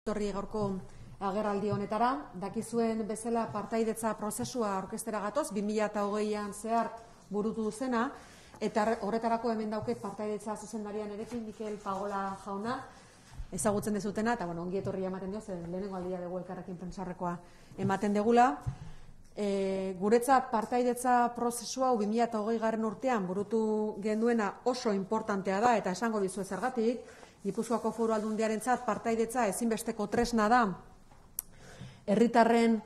Torri gaurko agerraldi honetara, dakizuen bezala partaidetza prozesua orkestera gatoz, 2020an zehar burutu zena, eta horretarako hemen dauket partaidetza zuzendarian erekin, Mikel Pagola jauna, ezagutzen dezutena, eta ongi etorria ematen dio, lehenengo aldia dugu elkarrekin prentsaurrekoa ematen degula. Guretzat partaidetza prozesua 2020 urtean burutu genduena oso importantea da, eta esango dizu zergatik. Gipuzkoako Foru Aldundiarentzat partaidetza ezinbesteko tresna da, herritarren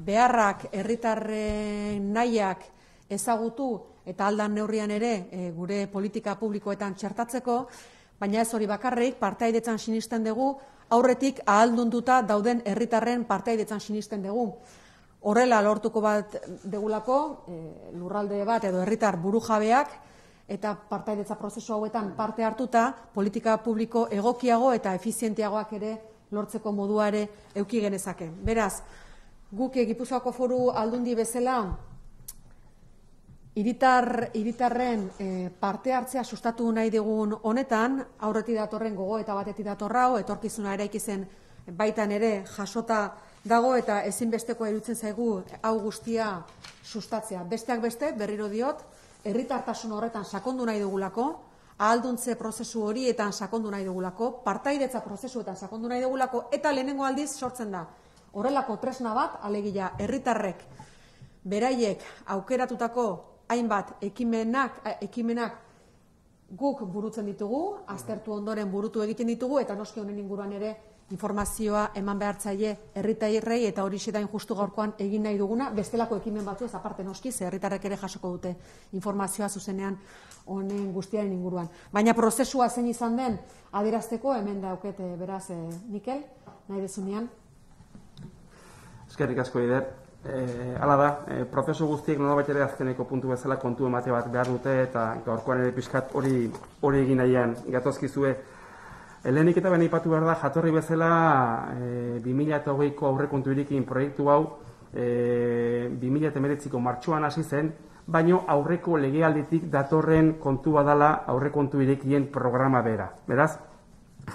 beharrak, herritarren nahiak ezagutu eta aldan neurrian ere gure politika publikoetan txertatzeko, baina ez hori bakarrik, partaidetzan sinisten dugu, aurretik ahaldunduta dauden herritarren partaidetzan sinisten dugu. Horrela lortuko bat degulako, lurralde bat edo herritar burujabeak, eta partaidetza prozesu hauetan parte hartuta, politika publiko egokiago eta efizienteagoak ere lortzeko modua ere eduki genezake. Beraz, guk Gipuzkoako Foru Aldundi bezala, hiritarren parte hartzea sustatu nahi dugun honetan, aurretik datorren gogoeta batetik datorrau, etorkizuna eraiki zen baitan ere jasota dago eta ezinbesteko iruditzen zaigu hau guztia sustatzea. Besteak beste, berriro diot, herritartasun horretan sakondu nahi dugulako, ahalduntze prozesu horietan sakondu nahi dugulako, partaidetza prozesuetan sakondu nahi dugulako, eta lehenengo aldiz sortzen da. Horrelako tresna bat, alegia herritarrek beraiek aukeratutako hainbat ekimenak guk burutzen ditugu, aztertu ondoren burutu egiten ditugu, eta noski honen inguruan ere informazioa eman behartzaile herritarrei eta hori da justu gaurkoan egin nahi duguna, bestelako ekimen batzu ez aparte noski, ze herritarrek ere jasoko dute informazioa zuzenean honen guztiaren inguruan. Baina prozesua zein izan den adierazteko hemen dauket beraz Mikel, nahi dezunean. Eskerrik asko Ider. Hala da, prozesu guztiek nolabait ere azkeneko puntu bezala kontu emate bat behar dute eta gaurkoan ere pixkat hori egin nahian gatozkizue. Lehenik eta ben aipatu behar da, jatorri bezala 2020ko aurrekontu irikin proiektu hau 2019ko martxoan hasi zen, baino aurreko legealditik datorren kontu badala aurrekontu irikien programa bera. Beraz,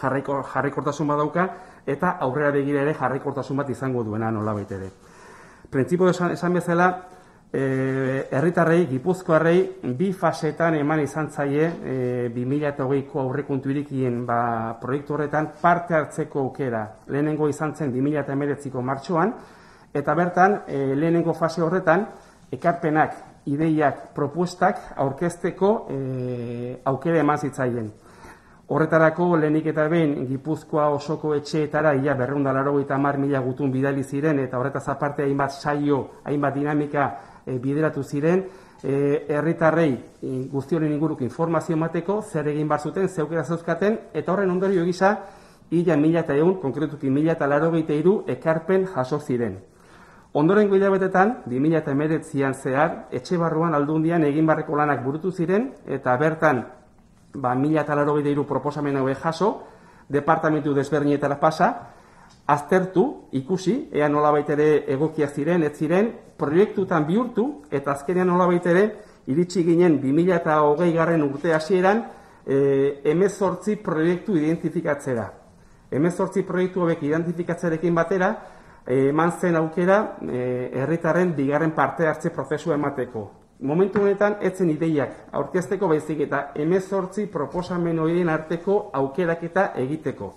jarraikortasun badauka eta aurrera begira ere jarraikortasun bat izango duena nolabait ere. Printzipio esan bezala, herritarrei, Gipuzkoarrei, bi fasetan eman izan zaie 2020ko aurrekontu irikien proiektu horretan parte hartzeko aukera. Lehenengo izan zen 2019ko martxoan, eta bertan, lehenengo fase horretan, ekarpenak, ideiak, propuestak aurkezteko aukera eman zitzaien. Horretarako, lehenik eta behin, Gipuzkoa osoko etxeetara ia 280.000 gutun bidali ziren, eta horretaz aparte hainbat saio, hainbat dinamika bideratu ziren, herritarrei guztionen inguruk informazio emateko, zer egin bar zuten, zeukera zeuzkaten, eta horren ondorio gisa, ia 1.100, konkretuki 1.083 ekarpen jaso ziren. Ondorengo hilabetetan, 2019an zehar, etxe barruan aldundian egin barreko lanak burutu ziren, eta bertan 1.083 proposamen hauek jaso, departamentu desberdinetara pasa, aztertu, ikusi, ea nolabait ere egokia ziren, ez ziren, proiektutan bihurtu, eta azkenean nolabait ere, iritsi ginen 2020 urte hasieran 18 proiektu identifikatzera. 18 proiektu hauek identifikatzerekin batera, eman zen aukera herritarren bigarren parte hartze prozesua emateko. Momentu honetan, etzen ideiak aurkezteko baizik eta 18 proposamen horien arteko aukeraketa egiteko.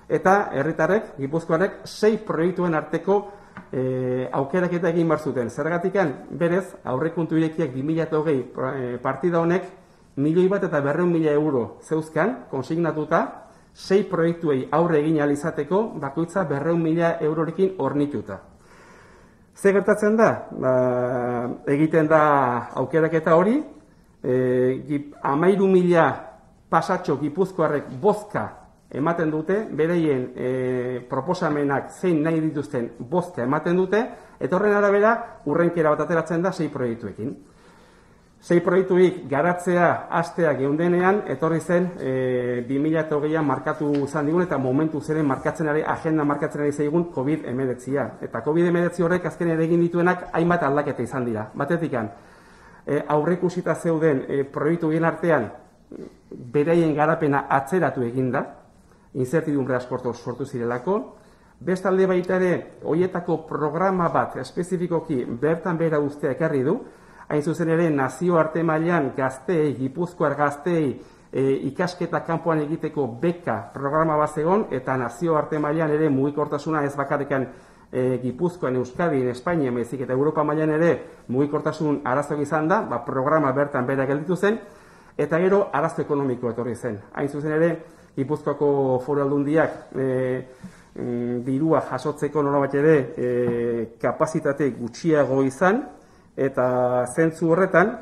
Eta herritarrek, Gipuzkoarrek, 6 proiektuen arteko aukeraketa egin bar zuten. Zergatikan, berez, aurrekontu irekiak 2020 partida honek 1.200.000 euro zeuzkan, konsignatuta, 6 proiektuei aurre egin ahal izateko, bakoitza 200.000 eurorekin hornituta. Ze gertatzen da? Egiten da aukeraketa hori, 13.000 pasatxo Gipuzkoarrek bozka ematen dute, bereien proposamenak zein nahi dituzten bozka ematen dute, eta horren arabera urrenkera bat ateratzen da 6 proiektuekin. 6 proiektuik garatzea hastea geundenean, etorri zen 2020an markatu izan digun eta momentu zeren agenda markatzen ari zaigun COVID-19. Eta COVID-19 horrek azkenean egin dituenak hainbat aldaketa izan dira. Batetikan, aurreikusita zeuden proiektu bien artean beraien garapena atzeratu eginda, inzertidumbre asko sortu zirelako. Bestalde baita ere, horietako programa bat espezifikoki bertan behera ustea ekarri du, hain zuzen ere nazioarte mailan gazteei, gipuzkoar gazteei ikasketa kanpoan egiteko beka programa bat zegoen, eta nazioarte mailan ere mugikortasuna ez bakarrikan Gipuzkoan, Euskadin, Espainia, baizik eta Europa mailan ere mugikortasun arazoak izan da, programa bertan behera gelditu zen, eta gero arazo ekonomiko etorri zen. Hain zuzen ere, Gipuzkoako Foru Aldundiak dirua jasotzeko nolabait ere kapazitate gutxiago izan, eta zentzu horretan,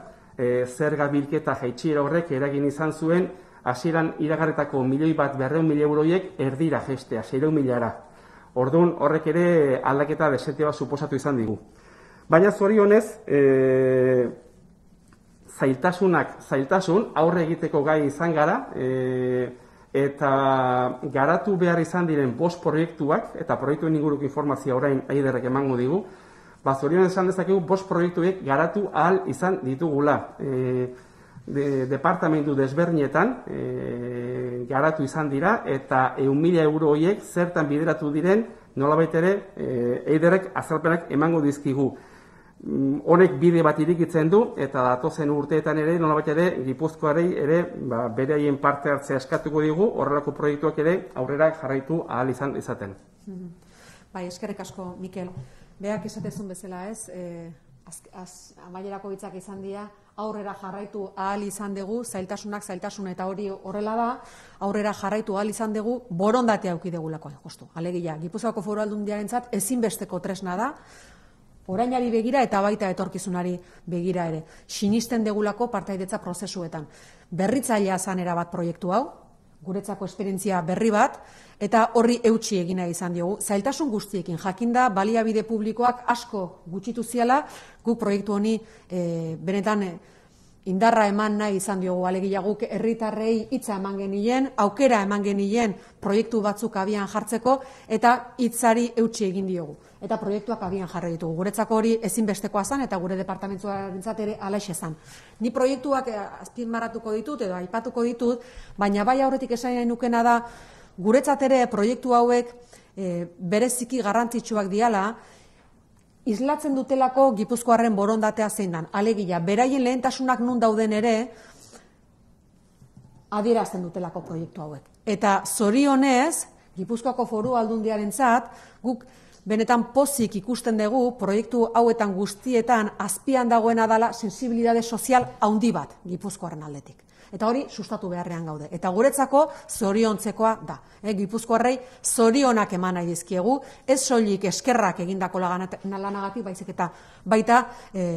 zerga bilketa jaitsiera horrek eragin izan zuen, hasieran iragarritako 1.200.000 euroiek erdira jaistea, 600.000-ara. Orduan horrek ere aldaketa desentea bat suposatu izan digu. Baina zorionez, zailtasun aurre egiteko gai izan gara, eta garatu behar izan diren 5 proiektuak, eta proiektuen inguruko informazioa orain Aiderrek emango digu, zorionez esan dezakegu 5 proiektuek garatu ahal izan ditugula. Departamentu desberdinetan garatu izan dira, eta 100.000 euro horiek zertan bideratu diren nolabait ere Eiderrek azalpenak emango dizkigu. Honek bide bat irikitzen du, eta datozen urteetan ere nolabait ere Gipuzkoarei ere beraien parte hartzea eskatuko digu, horrelako proiektuak ere aurrera jarraitu ahal izan izaten. Bai, eskerrik asko, Mikel. Beak esatezun bezala ez, amaierako hitzak izan dira, aurrera jarraitu ahal izan dugu, zailtasunak zailtasun, eta hori horrela da, aurrera jarraitu ahal izan dugu, borondatea auki degulako, justu. Alegia, Gipuzkoako Foru Aldundiarentzat ezinbesteko tresna da, orainari begira eta baita etorkizunari begira ere. Sinisten degulako partaidetza prozesuetan. Berritzailea zan erabat proiektu hau, guretzako esperientzia berri bat, eta horri eutsi egina izan diogu. Zailtasun guztiekin jakinda, baliabide publikoak asko gutxitu ziala, guk proiektu honi benetan indarra eman nahi izan diogu. Alegia guk herritarrei hitza eman genien, aukera eman genien proiektu batzuk abian jartzeko, eta hitzari eutsi egin diogu. Eta proiektuak abian jarri ditugu. Guretzako hori ezinbestekoa zen, eta gure departamentuarentzat ere halaxe zen. Ni proiektuak azpimarratuko ditut, edo aipatuko ditut, baina bai aurretik esan nahi nukena da, guretzat ere proiektu hauek bereziki garrantzitsuak diala, islatzen dutelako Gipuzkoarren borondatea zein dan. Alegia, beraien lehentasunak nun dauden ere, adierazten dutelako proiektu hauek. Eta zorionez, Gipuzkoako Foru Aldundiarentzat, guk benetan pozik ikusten dugu proiektu hauetan guztietan azpian dagoena dela sensibilitate sozial handi bat Gipuzkoarren aldetik. Eta hori sustatu beharrean gaude. Eta guretzako zoriontzekoa da. Gipuzkoarrei zorionak eman nahi dizkiegu, ez soilik eskerrak egindako lanagatik, baizik eta baita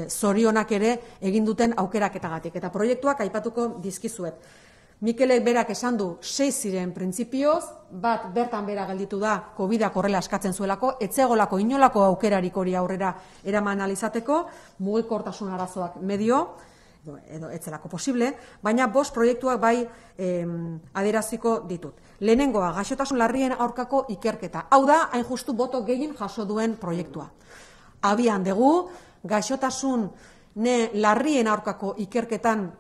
zorionak ere egin duten aukeraketagatik. Eta proiektuak aipatuko dizkizuet. Mikelek berak esan du 6 ziren printzipioz, bat bertan bera gelditu da COVID-ak horrela eskatzen zuelako, etzegolako inolako aukerarik hori aurrera eraman alizateko, mugikortasun arazoak medio, edo etzelako posible, baina 5 proiektuak bai adieraziko ditut. Lehenengoa, gaixotasun larrien aurkako ikerketa. Hau da, hain justu boto gehien jaso duen proiektua. Abian dugu, gaixotasun larrien aurkako ikerketan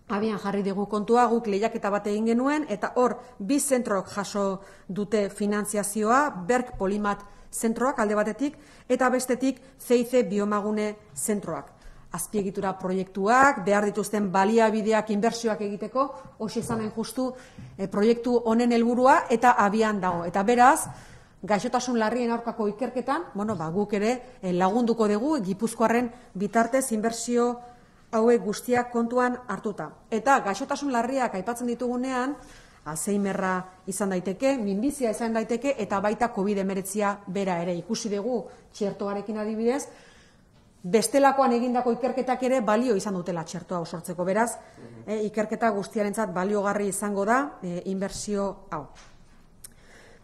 abian jarri dugu kontua, guk lehiaketa bat egin genuen, eta hor, 2 zentrok jaso dute finantziazioa, Berk Polimat zentroak alde batetik, eta bestetik CIC Biomagune zentroak. Azpiegitura proiektuak, behar dituzten baliabideak, inbertsioak egiteko, hoxe zanen justu proiektu honen helburua eta abian dago. Eta beraz, gaixotasun larrien aurkako ikerketan, guk ere lagunduko dugu Gipuzkoarren bitartez inbertsio hauek guztiak kontuan hartuta. Eta gaixotasun larriak aipatzen ditugunean, Alzheimerra izan daiteke, minbizia izan daiteke, eta baita COVID-19 bera ere. Ikusi dugu txertoarekin adibidez, bestelakoan egindako ikerketak ere balio izan dutela txertoa sortzeko. Beraz, ikerketa guztiarentzat baliogarri izango da inbertsio hau.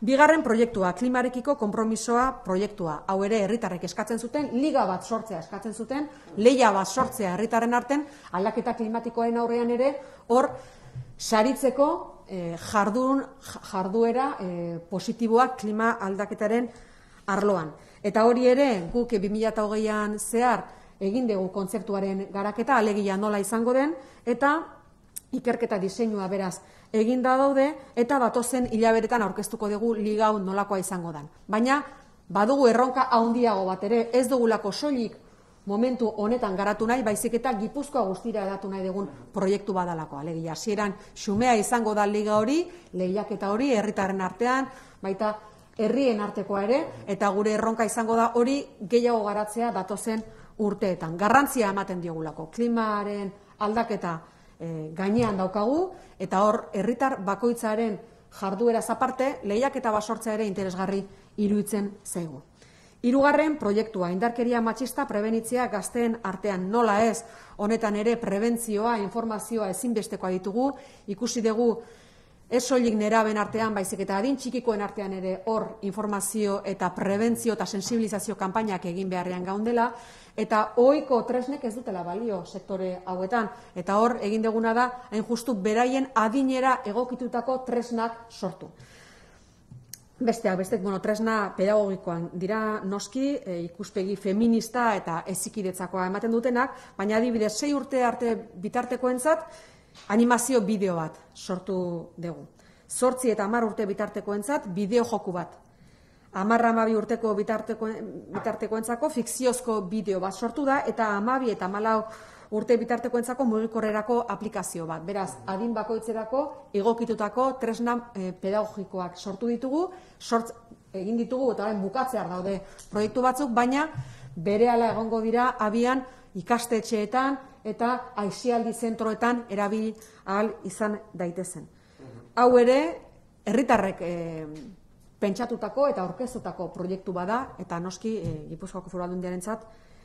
Bigarren proiektua, klimarekiko konpromisoa proiektua. Hau ere herritarrek eskatzen zuten, liga bat sortzea eskatzen zuten, lehia bat sortzea herritarren arten, aldaketa klimatikoaren aurrean ere, hor saritzeko jarduera positiboak klima aldaketaren arloan. Eta hori ere, guk 2020an zehar egin dugu kontzeptuaren garaketa, alegia nola izango den, eta ikerketa diseinua beraz eginda daude, eta datozen hilabetetan aurkeztuko dugu liga hau nolakoa izango dan. Baina, badugu erronka handiago bat ere, ez dugulako soilik momentu honetan garatu nahi, baizik eta Gipuzkoa guztira edatu nahi dugun proiektu badalako. Alegia, hasieran xumea izango da liga hori, lehiaketa hori, herritarren artean, baita herrien artekoa ere, eta gure erronka izango da hori gehiago garatzea datozen urteetan. Garrantzia ematen diogulako, klimaren aldaketa gainean daukagu, eta hor herritar bakoitzaren jardueraz aparte, lehiaketa basortzea ere interesgarri iruditzen zaigu. Hirugarren proiektua, indarkeria matxista prebenitzea gazteen artean. Nola ez, honetan ere prebentzioa, informazioa ezinbestekoa ditugu, ikusi dugu ez soilik neraben artean, baizik eta adin txikikoen artean ere hor informazio eta prebentzio eta sensibilizazio kanpainak egin beharrean gaundela, eta ohiko tresnek ez dutela balio sektore hauetan. Eta hor egin duguna da, hain justu beraien adinera egokitutako tresnak sortu. Bestek, tresna pedagogikoan dira noski, ikuspegi feminista eta hezikidetzakoa ematen dutenak, baina adibidez 6 urte arte bitartekoentzat animazio bideo bat sortu dugu. 8 eta 10 urte bitartekoentzat bideo joku bat. 10-12 urteko bitartekoentzako fikziozko bideo bat sortu da, eta 12 eta 14 urte bitartekoentzako mugikorrerako aplikazio bat. Beraz, adin bakoitzerako egokitutako tresna pedagogikoak sortu ditugu, egin ditugu, eta orain bukatzear daude proiektu batzuk, baina berehala egongo dira abian ikastetxeetan eta aisialdi zentroetan erabili ahal izan daitezen. Hau ere, herritarrek pentsatutako eta aurkeztutako proiektu bada, eta noski Gipuzkoako Foru Aldundiarentzat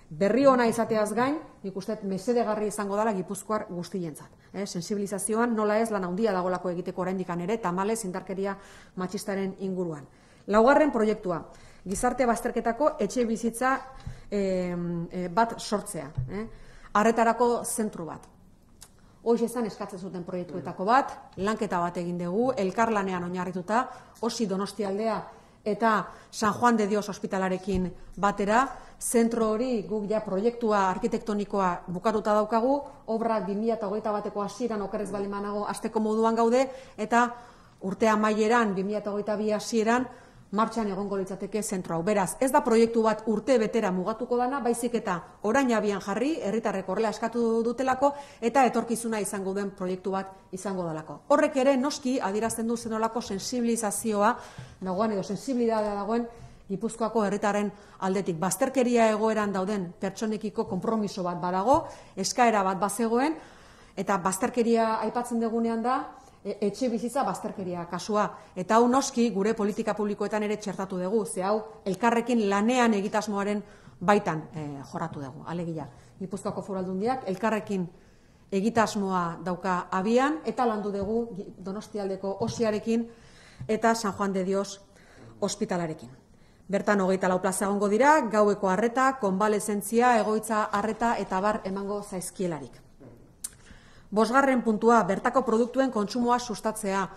berri ona izateaz gain, nik uste mesedegarri izango dela Gipuzkoar guztientzat. Sensibilizazioan nola ez lan handia dagolako egiteko oraindikan ere, tamalez indarkeria matxistaren inguruan. Laugarren proiektua, gizarte bazterketako etxe bizitza bat sortzea. Arretarako zentru bat. Hoxe esan eskatzen zuten proiektuetako bat, lanketa bat egin dugu, elkarlanean oinarrituta, Osi Donostialdea eta San Juan de Dios ospitalarekin batera, zentro hori guk ja proiektua arkitektonikoa bukatuta daukagu, obrak 2021 bateko hasieran okerrez baldin banago hasteko moduan gaude, eta urte amaieran 2022 hasieran martxan egongo litzateke zentro hau. Beraz, ez da proiektu bat urte betera mugatuko dana, baizik eta orain abian jarri, herritarrek horrela eskatu dutelako, eta etorkizuna izango duen proiektu bat izango delako. Horrek ere noski adierazten du zenolako sensibilizazioa dagoen edo sensibilitatea dagoen Gipuzkoako herritarren aldetik. Bazterkeria egoeran dauden pertsonekiko konpromiso bat badago, eskaera bat bazegoen, eta bazterkeria aipatzen dugunean da etxe bizitza bazterkeria kasua. Eta hau noski gure politika publikoetan ere txertatu dugu, ze hau elkarrekin lanean egitasmoaren baitan jorratu dugu. Alegia, Gipuzkoako Foru Aldundiak elkarrekin egitasmoa dauka abian, eta landu dugu Donostialdeko Osiarekin eta San Juan de Dios ospitalarekin. Bertan 24 plaza egongo dira, gaueko arreta, konbalezentzia, egoitza arreta eta bar emango zaizkielarik. 5. puntua, bertako produktuen kontsumoa sustatzea.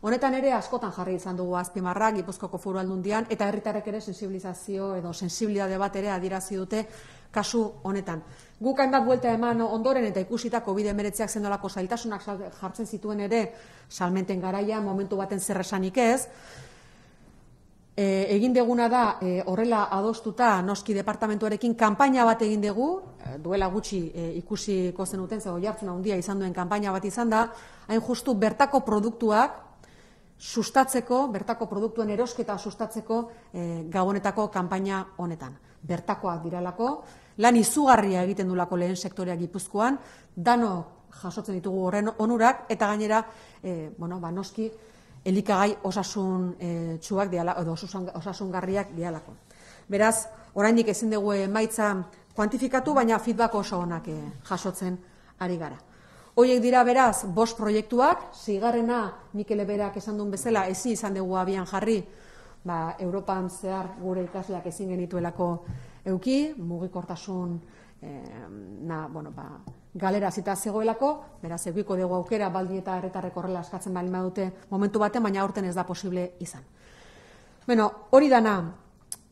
Honetan ere askotan jarri izan dugu azpimarra Gipuzkoako Foru Aldundian, eta herritarrek ere sensibilizazio edo sensibilitate bat ere adierazi dute kasu honetan. Guk hainbat buelta eman ondoren eta ikusita COVID-19ak zendolako zailtasunak jartzen zituen ere salmenten garaia, momentu baten zer esanik ez. Egin deguna da horrela adostuta noski departamentuarekin kanpaina bat egin dugu, duela gutxi ikusiko zenuten, zego jartzen handia izan duen kanpaina bat izan da, hain justu bertako produktuak sustatzeko, bertako produktuen erosketa sustatzeko gabonetako kanpaina honetan. Bertakoak diralako, lan izugarria egiten dulako lehen sektorea Gipuzkoan, dano jasotzen ditugu horren onurak, eta gainera, noski, elikagai osasun txuak edo osasungarriak dialako. Beraz, oraindik ezin dugu emaitza kuantifikatu, baina feedback oso onak jasotzen ari gara. Horiek dira beraz, 5 proiektuak, 6. Mikel Berak esan duen bezala, ezin izan dugu abian jarri, Europan zehar gure ikasleak ezin genituelako euki, mugikortasun galera zita zegoelako, beraz eukiko dugu aukera baldi eta herritarrek horrela eskatzen baldin badute momentu baten, baina aurten ez da posible izan. Hori dana,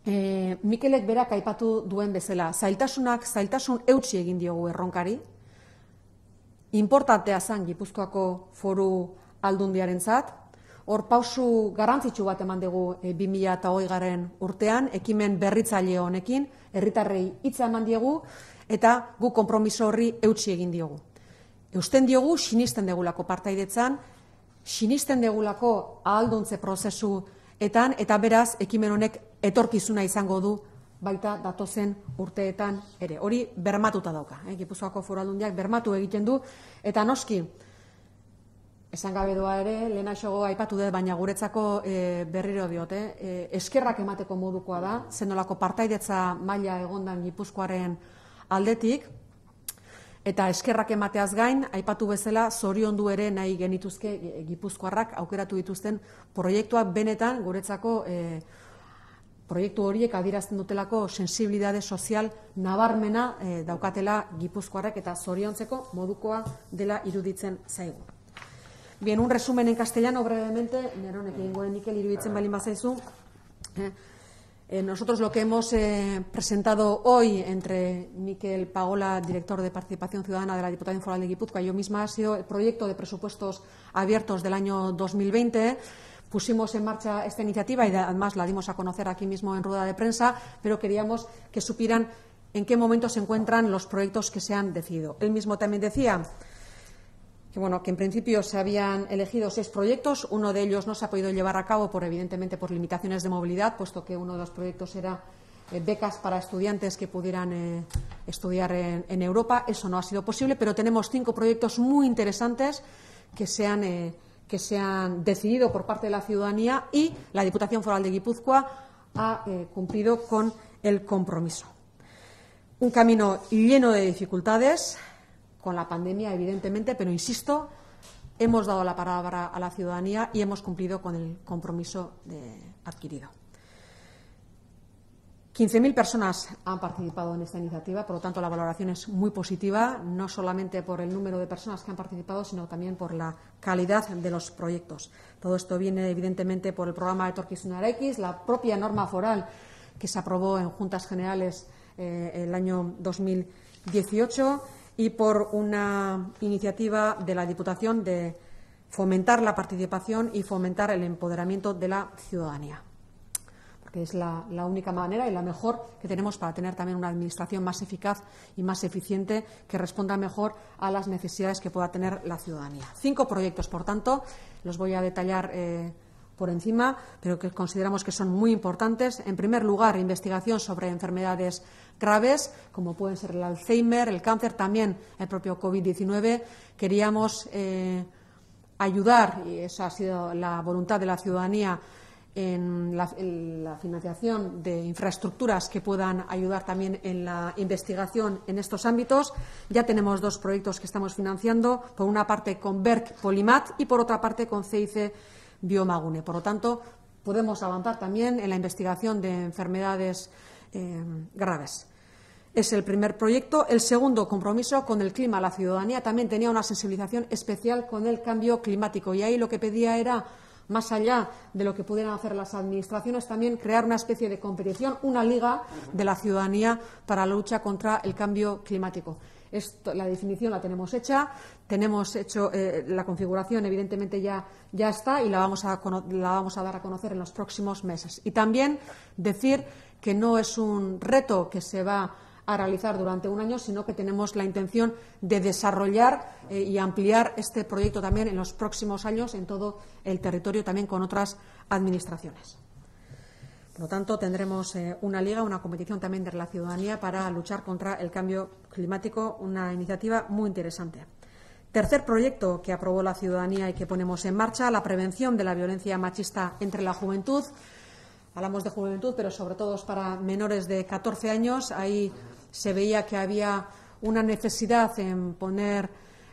Mikelek berak aipatu duen bezala, zailtasun eutsi egin diogu erronkari, importantea zen Gipuzkoako Foru Aldundiarentzat. Hor pausu garrantzitsu bat eman dugu 2020 urtean, ekimen berritzaile honekin, herritarrei hitza eman diegu, eta gu konpromiso horri eutsi egin diogu. Eusten diogu, sinisten degulako partaidetzan, sinisten degulako ahalduntze prozesuetan, eta beraz, ekimen honek etorkizuna izango du baita datozen urteetan ere. Hori bermatuta dauka. Gipuzkoako Foru Aldundiak bermatu egiten du, eta noski, esan gabe doa ere, lehenaxogo aipatu dut, baina guretzako berriro diote, eskerrak emateko modukoa da, zenolako partaidetza maila egondan Gipuzkoaren aldetik, eta eskerrak emateaz gain, aipatu bezala, zoriondu ere nahi genituzke Gipuzkoarrak aukeratu dituzten proiektuak benetan guretzako proiektu horiek adierazten dutelako sensibilidade sozial nabarmena daukatela Gipuzkoarrak eta zoriontzeko modukoa dela iruditzen zaigu. Bien, un resumen en castellano brevemente, neronek egingo Mikel iruditzen balin bazaizu. Nosotros lo que hemos presentado hoy entre Mikel Pagola, director de Participación Ciudadana de la Diputación Foral de Guipúzcoa, y yo misma ha sido el proyecto de presupuestos abiertos del año 2020. Pusimos en marcha esta iniciativa y además la dimos a conocer aquí mismo en rueda de prensa, pero queríamos que supieran en qué momento se encuentran los proyectos que se han decidido. Él mismo también decía que en principio se habían elegido 6 proyectos, uno de ellos no se ha podido llevar a cabo evidentemente por limitaciones de movilidad, puesto que uno de los proyectos era becas para estudiantes que pudieran estudiar en Europa. Eso no ha sido posible, pero tenemos 5 proyectos muy interesantes que se han decidido por parte de la ciudadanía y la Diputación Foral de Guipúzcoa ha cumplido con el compromiso. Un camino lleno de dificultades, con la pandemia, evidentemente, pero insisto, hemos dado la palabra a la ciudadanía y hemos cumplido con el compromiso adquirido. 15.000 personas han participado en esta iniciativa, por lo tanto la valoración es muy positiva, no solamente por el número de personas que han participado, sino también por la calidad de los proyectos. Todo esto viene evidentemente por el programa Etorkizuna Eraikiz, la propia norma foral que se aprobó en Juntas Generales el año 2018 y por una iniciativa de la Diputación de fomentar la participación y fomentar el empoderamiento de la ciudadanía, porque es la única manera y la mejor que tenemos para tener también una administración más eficaz y más eficiente que responda mejor a las necesidades que pueda tener la ciudadanía. 5 proyectos, por tanto, los voy a detallar por encima, pero que consideramos que son muy importantes. En primer lugar, investigación sobre enfermedades graves, como pueden ser el Alzheimer, el cáncer, también el propio COVID-19. Queríamos ayudar, y esa ha sido la voluntad de la ciudadanía, en la financiación de infraestructuras que puedan ayudar también en la investigación en estos ámbitos. Ya tenemos 2 proyectos que estamos financiando, por una parte con Berk Polimat y por otra parte con CIC Biomagune. Por lo tanto, podemos avanzar también en la investigación de enfermedades graves. Es el primer proyecto. El segundo, compromiso con el clima. La ciudadanía también tenía una sensibilización especial con el cambio climático y ahí lo que pedía era, más allá de lo que pudieran hacer las administraciones, también crear una especie de competición, una liga de la ciudadanía para la lucha contra el cambio climático. La definición la tenemos hecha, tenemos hecho la configuración, evidentemente ya está y la vamos a dar a conocer en los próximos meses. Y también decir que no es un reto que se va a realizar durante un año, sino que tenemos la intención de desarrollar y ampliar este proyecto también en los próximos años en todo el territorio, también con otras administraciones. Por lo tanto, tendremos una liga, una competición también de la ciudadanía para luchar contra el cambio climático, una iniciativa muy interesante. Tercer proyecto que aprobó la ciudadanía y que ponemos en marcha, la prevención de la violencia machista entre la juventud. Hablamos de juventud, pero sobre todo es para menores de 14 años. Ahí se veía que había una necesidad en poner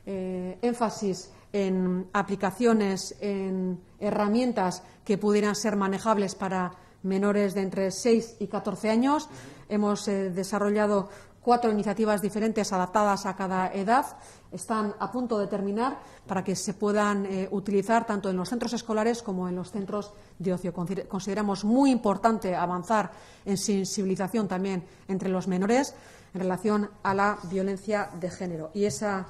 énfasis en aplicaciones, en herramientas que pudieran ser manejables para menores de entre 6 y 14 años. Hemos desarrollado 4 iniciativas diferentes adaptadas a cada edad. Están a punto de terminar para que se puedan utilizar tanto en los centros escolares como en los centros de ocio. Consideramos muy importante avanzar en sensibilización también entre los menores en relación a la violencia de género. Y esa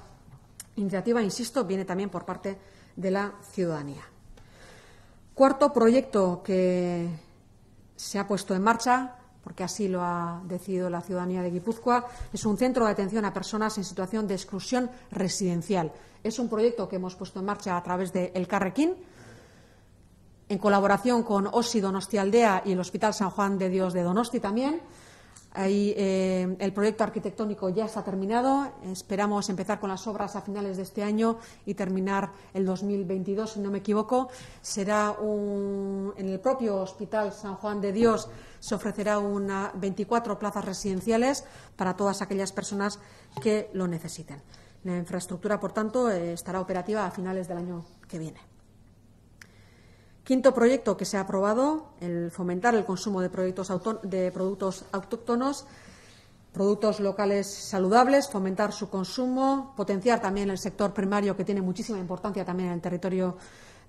iniciativa, insisto, viene también por parte de la ciudadanía. Cuarto proyecto que se ha puesto en marcha, porque así lo ha decidido la ciudadanía de Guipúzcoa, es un centro de atención a personas en situación de exclusión residencial. Es un proyecto que hemos puesto en marcha a través de Elkarrekin, en colaboración con OSI Donostialdea y el Hospital San Juan de Dios de Donosti también. Ahí el proyecto arquitectónico ya está terminado. Esperamos empezar con las obras a finales de este año y terminar el 2022, si no me equivoco. Será en el propio Hospital San Juan de Dios se ofrecerá 24 plazas residenciales para todas aquellas personas que lo necesiten. La infraestructura, por tanto, estará operativa a finales del año que viene. Quinto proyecto que se ha aprobado, el fomentar el consumo de productos autóctonos, productos locales saludables, fomentar su consumo, potenciar también el sector primario, que tiene muchísima importancia también en el territorio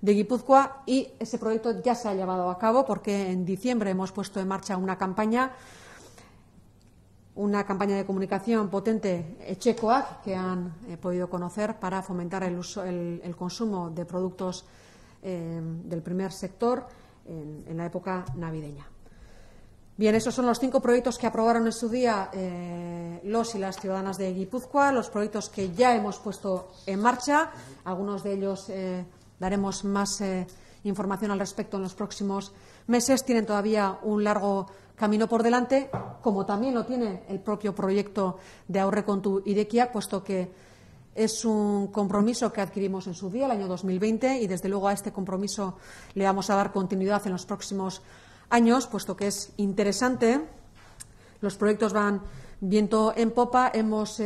de Guipúzcoa, y ese proyecto ya se ha llevado a cabo porque en diciembre hemos puesto en marcha una campaña de comunicación potente, Etxekoak, que han podido conocer para fomentar el consumo de productos del primer sector en la época navideña. Bien, esos son los 5 proyectos que aprobaron en su día los y las ciudadanas de Guipúzcoa, los proyectos que ya hemos puesto en marcha. Algunos de ellos daremos más información al respecto en los próximos meses. Tienen todavía un largo camino por delante, como también lo tiene el propio proyecto de Aurrekontu Irekiak, puesto que es un compromiso que adquirimos en su día, el año 2020, y desde luego a este compromiso le vamos a dar continuidad en los próximos años, puesto que es interesante. Los proyectos van viento en popa. Hemos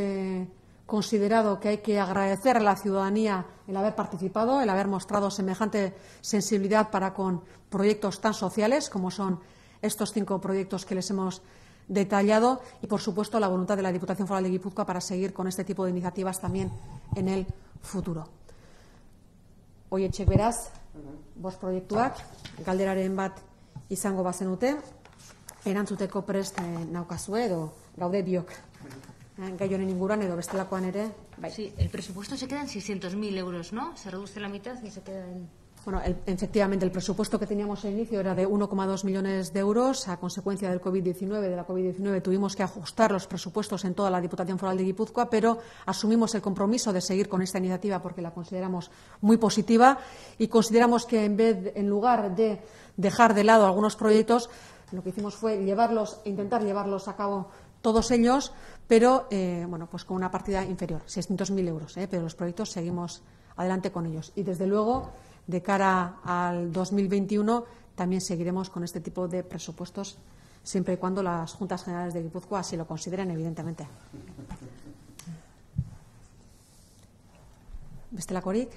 considerado que hay que agradecer a la ciudadanía el haber participado, el haber mostrado semejante sensibilidad para con proyectos tan sociales como son estos 5 proyectos que les hemos detallado, y, por supuesto, la voluntad de la Diputación Foral de Guipúzcoa para seguir con este tipo de iniciativas también en el futuro. Horietxek beraz, bost proiektuak, galderaren bat izango bazenute, erantzuteko prest naukazue edo gaude biok. Gai honen inguruan edo bestelakoan ere. Bai. Sí, el presupuesto se queda en 600.000 euros, ¿no? Se reduce la mitad y se queda en... Bueno, efectivamente, el presupuesto que teníamos al inicio era de 1,2 millones de euros. A consecuencia del de la COVID-19, tuvimos que ajustar los presupuestos en toda la Diputación Foral de Guipúzcoa, pero asumimos el compromiso de seguir con esta iniciativa porque la consideramos muy positiva y consideramos que en lugar de dejar de lado algunos proyectos, lo que hicimos fue intentar llevarlos a cabo todos ellos, pero pues con una partida inferior, 600.000 euros, pero los proyectos seguimos adelante con ellos. Y, desde luego, de cara al 2021 también seguiremos con este tipo de presupuestos, siempre y cuando las Juntas Generales de Guipúzcoa así lo consideren, evidentemente. Bestelakorik?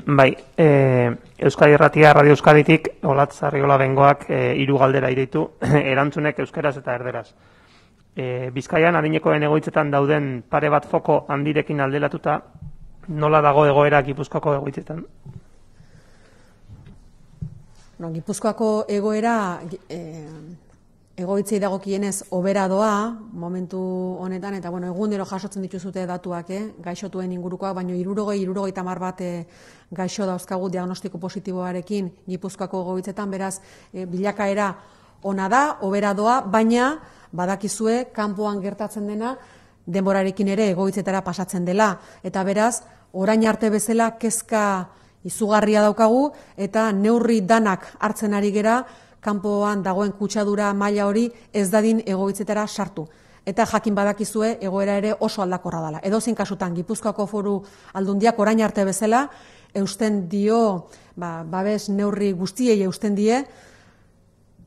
Bai, Euskadi Irratia, Radio Euskaditik, Olatz Arriola Bengoak 3 galdera iritu, erantzunek euskeraz eta erderaz. Bizkaian adinekoen egoitzetan dauden pare bat foko handirekin aldelatuta, nola dago egoera Gipuzkoako egoitzetan? Gipuzkoako egoera egoitzei dagokienez hobera doa momentu honetan, eta egunero jasotzen dituzute datuak, gaixotuen ingurukoak, baino 60 bat gaixo dauzkagu diagnostiko positiboarekin Gipuzkoako egoitzetan, beraz bilakaera ona da, hobera doa, baina badakizue kanpoan gertatzen dena denborarekin ere egoitzetara pasatzen dela, eta beraz orain arte bezala kezka izugarria daukagu eta neurri danak hartzen ari gera kanpoan dagoen kutsadura maila hori ez dadin egoitzetara sartu. Eta jakin badakizue egoera ere oso aldakorra dela. Edozein kasutan Gipuzkoako Foru Aldundiak orain arte bezala eusten dio, babes neurri guztiei eusten die,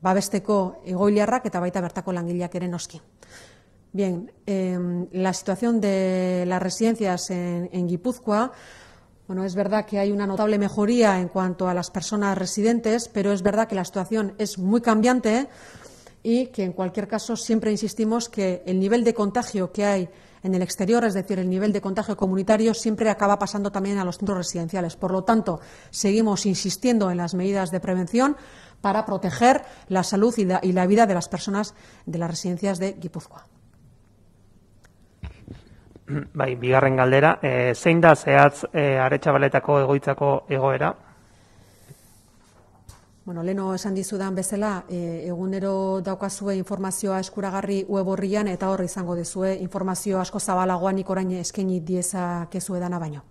babesteko egoiliarrak eta baita bertako langileak ere noski. Bien, la situación de las residencias en Guipúzcoa, es verdad que hay una notable mejoría en cuanto a las personas residentes, pero es verdad que la situación es muy cambiante y que, en cualquier caso, siempre insistimos que el nivel de contagio que hay en el exterior, es decir, el nivel de contagio comunitario, siempre acaba pasando también a los centros residenciales. Por lo tanto, seguimos insistiendo en las medidas de prevención para proteger la salud y la vida de las personas de las residencias de Guipúzcoa. Bai, bigarren galdera, zein da zehatz Aretxabaletako egoitzako egoera? Bueno, leno esan dizudan bezala, egunero daukazue informazioa eskuragarri web horrian eta hor izango dezue informazio asko zabalagoanik orain eskaini diezakezue dana baino.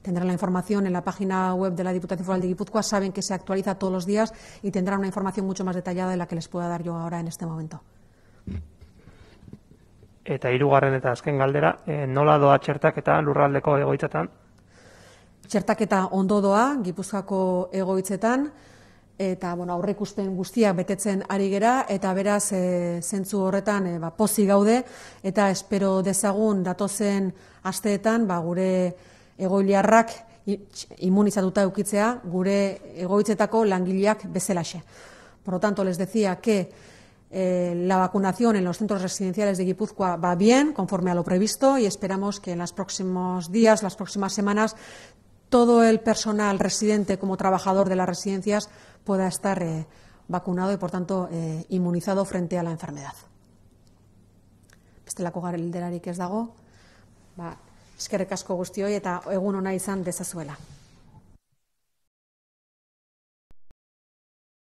Tendrán la información en la página web de la Diputación Foral de Guipúzcoa, saben que se actualiza todos los días y tendrán una información mucho más detallada de la que les pueda dar yo ahora en este momento. Eta hirugarren eta azken galdera, nola doa txertaketa lurraldeko egoitzetan? Txertaketa ondo doa Gipuzkoako egoitzetan, eta aurreikuspen guztiak betetzen ari gera, eta beraz zentzu horretan pozik gaude, eta espero dezagun datozen asteetan gure egoiliarrak inmunizatuta eukitzea gure egoitzetako langileak bezalaxe. Por lo tanto, les decía que la vacunación en los centros residenciales de Guipúzcoa va bien, conforme a lo previsto, y esperamos que en los próximos días, las próximas semanas, todo el personal residente como trabajador de las residencias pueda estar vacunado y, por tanto, inmunizado frente a la enfermedad. Bestelako galderarik ez dago, eskerrik asko guztioi eta egun ona izan dezazuela.